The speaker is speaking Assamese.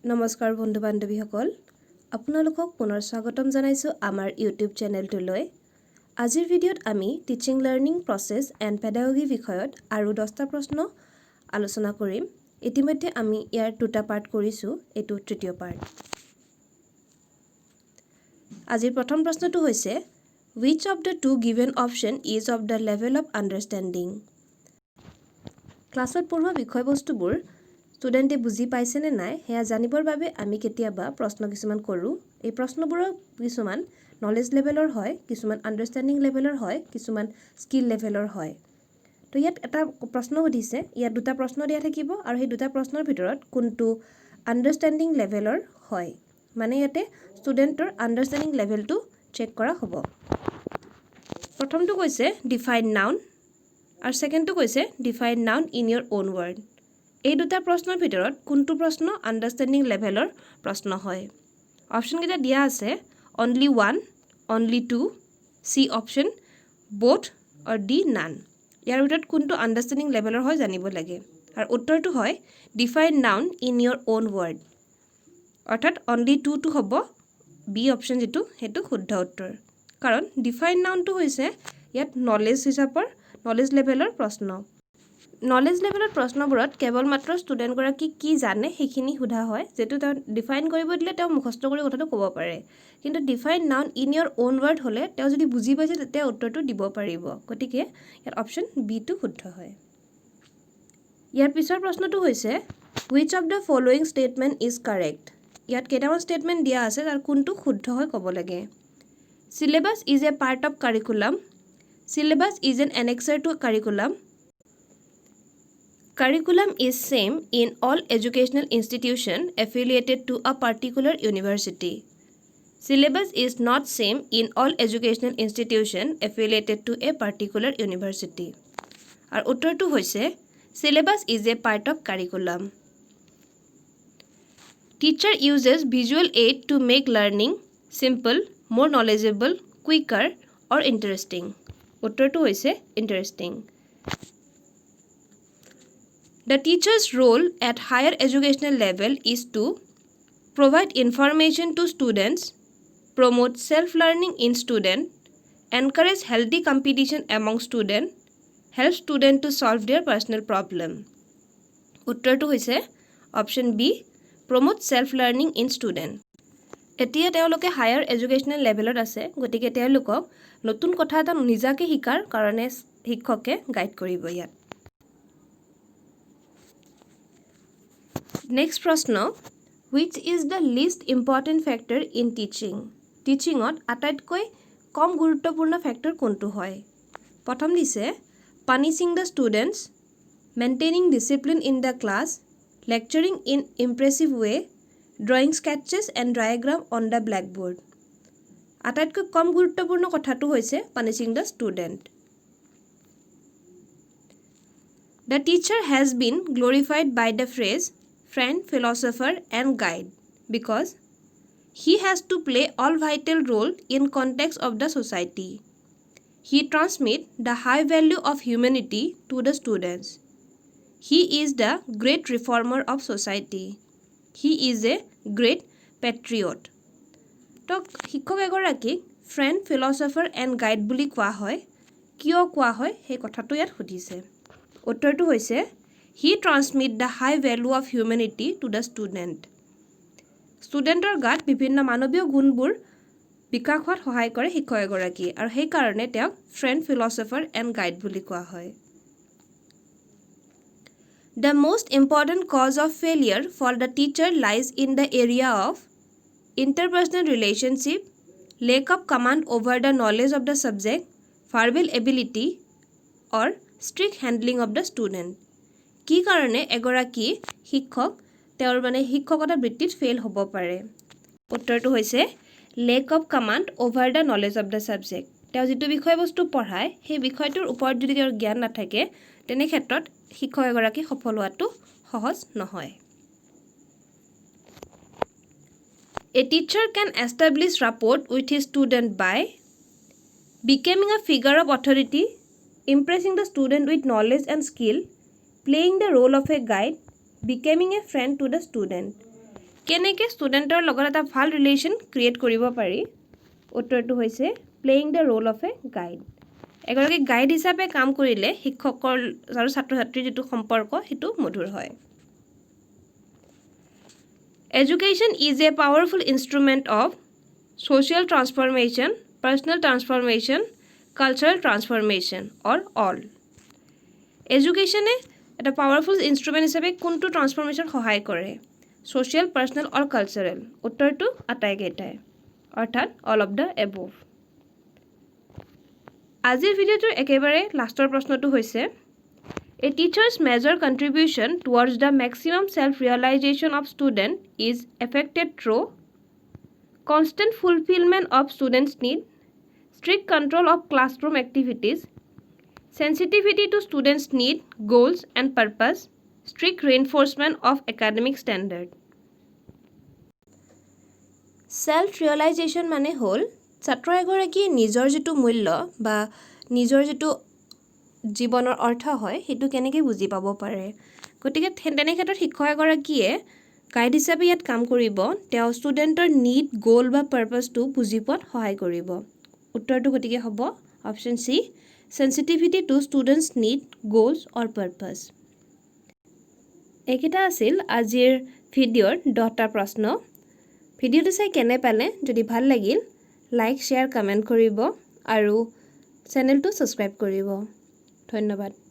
নমস্কাৰ বন্ধু বান্ধৱীসকল আপোনালোকক পুনৰ স্বাগতম জনাইছো আমাৰ ইউটিউব চেনেলটোলৈ আজিৰ ভিডিঅ'ত আমি teaching learning process and pedagogy বিষয়ত আৰু 10টা প্ৰশ্ন আলোচনা কৰিম ইতিমধ্যে আমি ইয়াৰ দুটা পাৰ্ট কৰিছো এটো তৃতীয় পাৰ্ট আজিৰ প্ৰথম প্ৰশ্নটো হৈছে which of the two given option is of the level of understanding ক্লাছত পঢ়োৱা বিষয়বস্তুবোৰ ষ্টুডেন্টে বুজি পাইছে নে নাই হেয়া জানিবৰ বাবে আমি কেতিয়াবা প্ৰশ্ন কিছুমান কৰো এই প্ৰশ্নবোৰ কিছুমান নলেজ লেভেলৰ হয় কিছুমান আন্ডাৰষ্টেণ্ডিং লেভেলৰ হয় কিছুমান স্কিল লেভেলৰ হয় তো ইয়াত এটা প্ৰশ্ন উঠিছে ইয়াত দুটা প্ৰশ্ন দিয়া থাকিব আৰু সেই দুটা প্ৰশ্নৰ ভিতৰত কোনটো আন্ডাৰষ্টেণ্ডিং লেভেলৰ হয় মানে ইয়াতে ষ্টুডেন্টৰ আন্ডাৰষ্টেণ্ডিং লেভেলটো চেক কৰা হ'ব প্ৰথমটো কৈছে ডিফাইন নাউন আৰু সেকেন্ডটো কৈছে define noun in your own word এই দুটা প্ৰশ্নৰ ভিতৰত কোনটো প্ৰশ্ন আন্ডাৰষ্টেণ্ডিং লেভেলৰ প্ৰশ্ন হয় অপচন কেইটা দিয়া আছে only one only two c option both or d none ইয়াৰ ভিতৰত কোনটো আন্ডাৰষ্টেণ্ডিং লেভেলৰ হয় জানিব লাগে আৰু উত্তৰটো হয় define noun in your own word অৰ্থাৎ only two টো হ'ব বি অপচন যেটো হেতু শুদ্ধ উত্তৰ কাৰণ ডিফাইন নাউনটো হৈছে ইয়াত নলেজ হিচাপৰ নলেজ লেভেলৰ প্ৰশ্ন নলেজ লেভেলৰ প্ৰশ্নবোৰত কেৱল মাত্ৰ ষ্টুডেন্ট গৰাকী কি জানে হেখিনি সুধা হয় যেটো তা ডিফাইন কৰিব দিলে তে মুখস্থ কৰি কথাটো ক'ব পাৰে কিন্তু define noun in your own word হলে তে যদি বুজি পাইছে তে উত্তৰটো দিব পাৰিব গতিকে ইয়াৰ অপচন বি টো শুদ্ধ হয় ইয়াৰ পিছৰ প্ৰশ্নটো হৈছে which of the following statement is correct ইয়াত কেইটামান স্টেটমেন্ট দিয়া আছে তাৰ কোনটো শুদ্ধ হয় ক'ব লাগে syllabus is a part of curriculum syllabus is an annexure to curriculum Curriculum is same in all educational institution affiliated to a particular university. Syllabus is not same in all educational institution affiliated to a particular university. Our uttortu hoise syllabus is a part of curriculum. Teacher uses visual aid to make learning simple, more knowledgeable, quicker or interesting. Uttortu hoise interesting. The teacher's role at higher educational level is to provide information to students, promote self-learning in students, encourage healthy competition among students, help students to solve their personal problem. Uttortu hoise option B promote self-learning in students. এতিয়া তেওঁলোকে হায়াৰ এডুকেশনাল লেভেলত আছে গতিকে তেওঁলোকক নতুন কথা এটা নিজাকে শিকাৰ কাৰণে শিক্ষকে গাইড কৰিব ইয়াত Next প্ৰশ্ন which is the least important factor in teaching টিচিংত আটাইতকৈ কম গুৰুত্বপূৰ্ণ ফ্যাক্টৰ কোনটো হয় প্ৰথম দিছে punishing the students maintaining discipline in the class lecturing in impressive way drawing sketches and diagram on the blackboard আটাইতকৈ কম গুৰুত্বপূৰ্ণ কথাটো হৈছে punishing the student The teacher has been glorified by the phrase friend, philosopher and guide because he has to play all vital role in context of the society. He transmits the high value of humanity to the students. He is the great reformer of society. He is a great patriot. তো শিক্ষক এগৰাকীক friend, philosopher and guide বুলি কোৱা হয় কিয় কোৱা হয় সেই কথাটো ইয়াত সুধিছে উত্তৰটো হৈছে He transmits the high value of humanity to the student. Studentor গাত বিভিন্ন মানৱীয় গুণবোৰ বিকাশ হোৱাত সহায় কৰে শিক্ষক এগৰাকী আৰু সেই কাৰণে তেওঁক friend, philosopher and guide বুলি কোৱা হয় The most important cause of failure for the teacher lies in the area of interpersonal relationship, lack of command over the knowledge of the subject, verbal ability or strict handling of the student. কি কাৰণে এগৰাকী শিক্ষক তেওঁৰ মানে শিক্ষকতা বৃত্তিত ফেল হ'ব পাৰে উত্তৰটো হৈছে lack of command over the knowledge of the subject তেওঁ যেটো বিষয়বস্তু পঢ়ায় সেই বিষয়টোৰ ওপৰত যদি তেওঁৰ জ্ঞান নাথাকে তেনে ক্ষেত্ৰত শিক্ষক এগৰাকী সফল হোৱাটো সহজ নহয় A teacher can establish rapport with his student by becoming a figure of authority impressing the student with knowledge and skill playing the role of a guide, becoming a friend to the student. কেনেকৈ ষ্টুডেণ্টৰ লগত এটা ভাল ৰিলেশ্যন ক্ৰিয়েট কৰিব পাৰি উত্তৰটো হৈছে playing the roll of a guide এগৰাকী গাইড হিচাপে কাম কৰিলে শিক্ষকৰ আৰু ছাত্ৰ ছাত্ৰীৰ যিটো সম্পৰ্ক সেইটো মধুৰ হয় education is a powerful instrument of social transformation, personal transformation, cultural transformation or all. Education এটা powerful instrument হিচাপে কোনটো transformation সহায় কৰে social, personal or cultural উত্তৰটো আটাইকেইটাই অৰ্থাৎ all of the above আজিৰ ভিডিঅ'টোৰ একেবাৰে লাষ্টৰ প্ৰশ্নটো হৈছে A teacher's major contribution towards the maximum self-realization of student is effected through constant fulfillment of students' need, strict control of classroom activities, sensitivity to students' need, goals and purpose, strict reinforcement of academic standard. Self-realization মানে হ'ল ছাত্ৰ এগৰাকীয়ে নিজৰ যিটো মূল্য বা নিজৰ যিটো জীৱনৰ অৰ্থ হয় সেইটো কেনেকৈ বুজি পাব পাৰে গতিকে তেনে ক্ষেত্ৰত শিক্ষক এগৰাকীয়ে গাইড হিচাপে ইয়াত কাম কৰিব তেওঁ ষ্টুডেণ্টৰ নিড গোল বা পাৰপাছটো বুজি পোৱাত সহায় কৰিব উত্তৰটো গতিকে হ'ব option C sensitivity to students need goals or purpose এইকেইটা আছিল আজিৰ ভিডিঅ'ৰ 10টা প্ৰশ্ন ভিডিঅ'টো চাই কেনে পালে যদি ভাল লাগিল লাইক শ্বেয়াৰ কমেণ্ট কৰিব আৰু চেনেলটো ছাবস্ক্ৰাইব কৰিব ধন্যবাদ